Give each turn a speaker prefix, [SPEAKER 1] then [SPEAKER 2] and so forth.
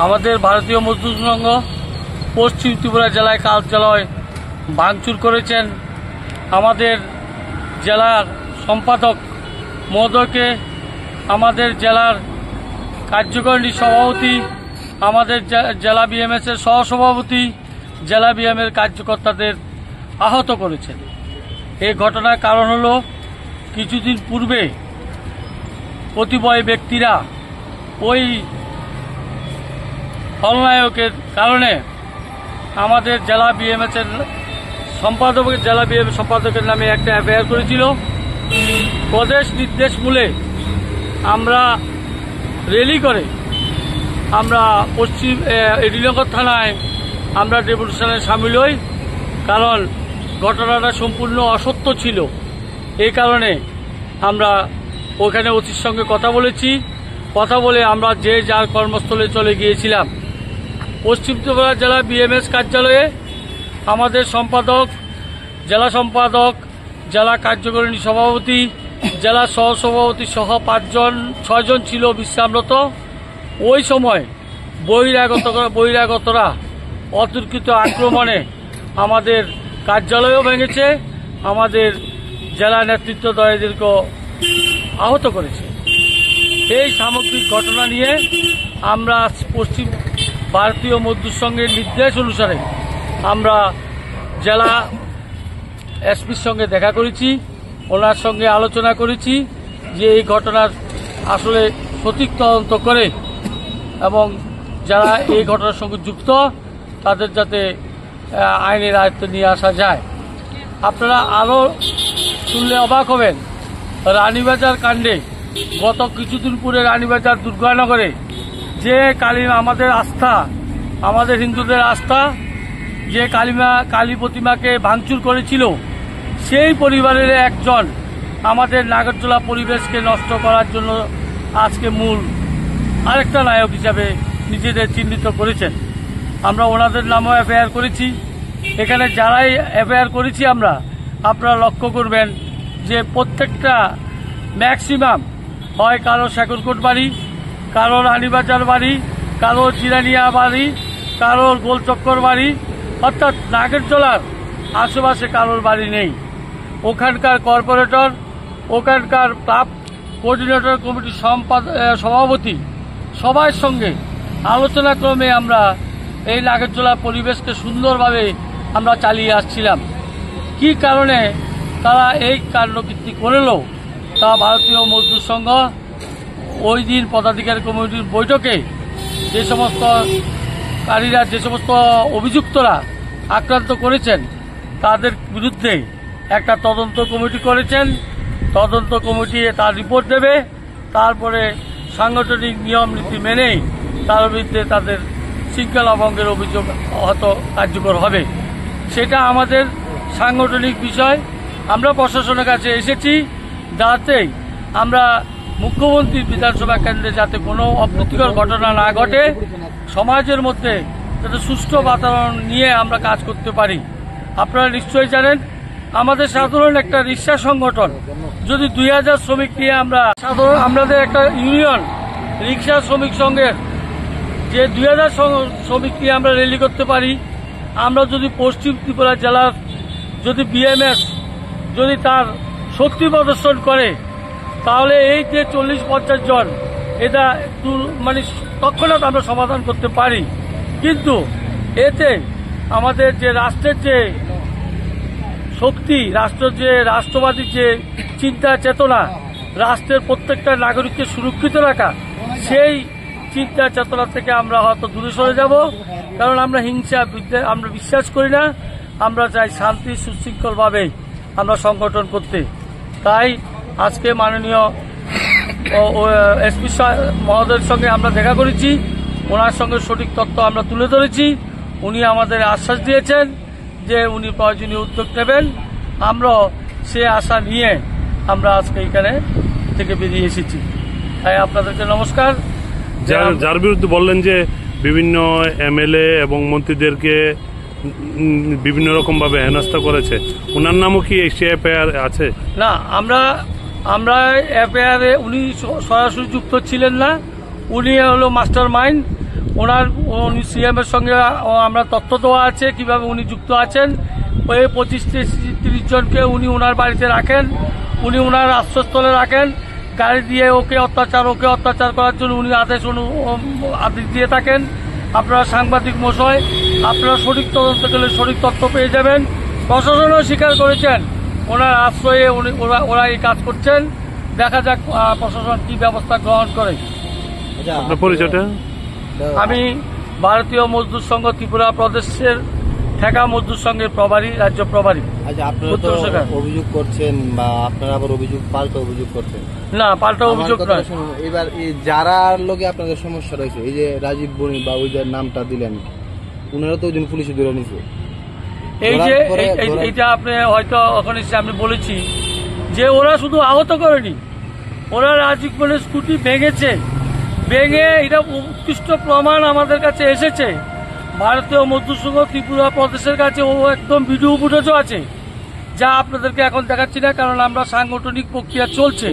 [SPEAKER 1] আমাদের ভারতীয় মজদুর সংঘ পশ্চিম ত্রিপুরা জেলায় কার্যালয় ভাঙচুর করেছেন। আমাদের জেলার সম্পাদক মহোদয়কে, আমাদের জেলার কার্যকারিণী সভাপতি, আমাদের জেলা বিএমএসের সহসভাপতি, জেলা বিএমের কার্যকর্তাদের আহত করেছেন। এই ঘটনার কারণ হলো কিছুদিন পূর্বে কতিপয় ব্যক্তিরা ওই খলনায়কের কারণে আমাদের জেলা বিএমএসের জেলা বিএম সম্পাদকের নামে একটা এফআইআর করেছিল। প্রদেশ নির্দেশ মূলে আমরা র্যালি করে আমরা পশ্চিম এডিনগর থানায় আমরা ডেপুটেশনে সামিল হই, কারণ ঘটনাটা সম্পূর্ণ অসত্য ছিল। এই কারণে আমরা ওখানে ওসির সঙ্গে কথা বলে আমরা যে যার কর্মস্থলে চলে গিয়েছিলাম। পশ্চিম ত্রিপুরা জেলা বিএমএস কার্যালয়ে আমাদের জেলা সম্পাদক, জেলা কার্যকারিণী সভাপতি, জেলা সহসভাপতি সহ 6জন ছিল বিশ্রামরত। ওই সময় বহিরাগতরা অতর্কিত আক্রমণে আমাদের কার্যালয়ও ভেঙেছে, আমাদের জেলা নেতৃত্বদ্বয়দেরকেও আহত করেছে। এই সামগ্রিক ঘটনা নিয়ে আমরা পশ্চিম ভারতীয় মজদুর সংঘের নির্দেশ অনুসারে আমরা জেলা এসপির সঙ্গে দেখা করেছি, ওনার সঙ্গে আলোচনা করেছি যে এই ঘটনার আসলে সঠিক তদন্ত করে এবং যারা এই ঘটনার সঙ্গে যুক্ত তাদের যাতে আইনের আয়ত্তে নিয়ে আসা যায়। আপনারা আরও শুনলে অবাক হবেন, রানীবাজার কাণ্ডে গত কিছুদিন পরে রানীবাজার দুর্গানগরে যে আমাদের হিন্দুদের আস্থা যে কালী প্রতিমাকে ভাঙচুর করেছিল, সেই পরিবারের একজন আমাদের নাগরজোলা পরিবেশকে নষ্ট করার জন্য আজকে মূল আরেকটা নায়ক হিসাবে নিজেদের চিহ্নিত করেছেন। আমরা ওনাদের নামও এফআইআর করেছি। এখানে যারাই এফআইআর করেছি আপনারা লক্ষ্য করবেন যে প্রত্যেকটা ম্যাক্সিমাম হয় কারো শেখরকোট বাড়ি, কারো রানীবাজার বাড়ি, কারো জিরানিয়া বাড়ি, কারোর গোলচক্কর বাড়ি, অর্থাৎ নাগরজোলার আশেপাশে কারোর বাড়ি নেই। ওখানকার কর্পোরেটর, ওখানকার ক্লাব কোঅর্ডিনেটর কমিটির সভাপতি সবার সঙ্গে আলোচনা ক্রমে আমরা এই নাগরজোলা পরিবেশকে সুন্দরভাবে আমরা চালিয়ে আসছিলাম। কি কারণে তারা এই কাণ্ডকীর্তি করল তা ভারতীয় মজদুর সংঘ ওই দিন পদাধিকারী কমিটির বৈঠকে যে সমস্ত অভিযুক্তরা আক্রান্ত করেছেন তাদের বিরুদ্ধে একটা তদন্ত কমিটি করেছেন। তদন্ত কমিটি তার রিপোর্ট দেবে, তারপরে সাংগঠনিক নিয়ম নীতি মেনেই তার বিরুদ্ধে তাদের শৃঙ্খলা ভঙ্গের অভিযোগ হয়তো কার্যকর হবে। সেটা আমাদের সাংগঠনিক বিষয়। আমরা প্রশাসনের কাছে এসেছি যাতে আমরা মুখ্যমন্ত্রীর বিধানসভা কেন্দ্রে যাতে কোনো অপ্রীতিকর ঘটনা না ঘটে, সমাজের মধ্যে যাতে সুষ্ঠু বাতাবরণ নিয়ে আমরা কাজ করতে পারি। আপনারা নিশ্চয়ই জানেন আমাদের সাধারণ একটা রিক্সা সংগঠন যদি 2000 শ্রমিক নিয়ে আমাদের একটা ইউনিয়ন রিক্সা শ্রমিক সংঘের যে 2000 শ্রমিক নিয়ে আমরা র্যালি করতে পারি, আমরা যদি পশ্চিম ত্রিপুরা জেলার যদি বিএমএস যদি তার শক্তি প্রদর্শন করে তাহলে এই যে 40-50 জন এটা তৎক্ষণাৎ আমরা সমাধান করতে পারি। কিন্তু এতে আমাদের যে রাষ্ট্রের যে শক্তি, রাষ্ট্রবাদী যে চিন্তা চেতনা, রাষ্ট্রের প্রত্যেকটা নাগরিককে সুরক্ষিত রাখা, সেই চিন্তা চেতনা থেকে আমরা হয়তো দূরে সরে যাব। কারণ আমরা হিংসা আমরা বিশ্বাস করি না, আমরা চাই শান্তি সুশৃঙ্খলভাবে আমরা সংগঠন করতে। তাই আজকে মাননীয় এসপি মহোদয়ের সঙ্গে আমরা দেখা করেছি, ওনার সঙ্গে সঠিক তথ্য আমরা তুলে ধরেছি। উনি আমাদের আশ্বাস দিয়েছেন যে উনি প্রয়োজনীয় উদ্যোগ নেবেন। আমরাও সে আশা নিয়ে আমরা আজকে এখানে থেকে বেরিয়ে এসেছি। তাই আপনাদেরকে নমস্কার।
[SPEAKER 2] যার বিরুদ্ধে বললেন যে বিভিন্ন এমএলএ এবং মন্ত্রীদেরকে বিভিন্ন রকম ভাবে হেনস্থা করেছে, ওনার নামও কি এফআইআর আছে?
[SPEAKER 1] না, আমরা এফআইআরে উনি সরাসরি যুক্ত ছিলেন না। উনি হলো মাস্টার মাইন্ড, উনি সিএম এর সঙ্গে আমরা তথ্য দেওয়া আছে কিভাবে উনি যুক্ত আছেন। ওই 25-30 জনকে উনি ওনার বাড়িতে রাখেন, উনি ওনার আশ্রয়স্থলে রাখেন, গাড়ি দিয়ে ওকে অত্যাচার করার জন্য উনি আদেশ দিয়ে থাকেন। আপনারা সাংবাদিক মশাই, আপনারা সঠিক তদন্ত করলে সঠিক তথ্য পেয়ে যাবেন। প্রশাসনও স্বীকার করেছেন ওনার আশ্রয়ে ওরা এই কাজ করছেন। দেখা যাক প্রশাসন কি ব্যবস্থা গ্রহণ করে।
[SPEAKER 2] আপনার পরিচয়টা?
[SPEAKER 1] আমি ভারতীয় মজদুর সংঘ ত্রিপুরা প্রদেশের ঠেকা মজদুর সংঘের প্রভারী, রাজ্য প্রভারী।
[SPEAKER 3] আচ্ছা, আপনারা তো অভিযোগ করছেন বা আপনারা আবার পাল্টা অভিযোগ করছেন?
[SPEAKER 1] না, পাল্টা অভিযোগ নয়।
[SPEAKER 3] এবার যারা লোকে আপনাদের সমস্যা রয়েছে, এই যে রাজীব বণিক বা ওই যে নামটা দিলেন, উনারা তো ওই দিন পুলিশে ধরে নিছে।
[SPEAKER 1] এই যে এইটা আপনি হয়তো ওখানে আমি বলেছি যে ওরা শুধু আহত করেনি, ওরা রাজীব বণিক স্কুটি ভেঙে এটা উৎকৃষ্ট প্রমাণ আমাদের কাছে এসেছে। ভারতীয় মজদুর সংঘ ত্রিপুরা প্রদেশের কাছে ও একদম ভিডিও ফুটেজও আছে, যা আপনাদেরকে এখন দেখাচ্ছি না, কারণ আমরা সাংগঠনিক প্রক্রিয়া চলছে।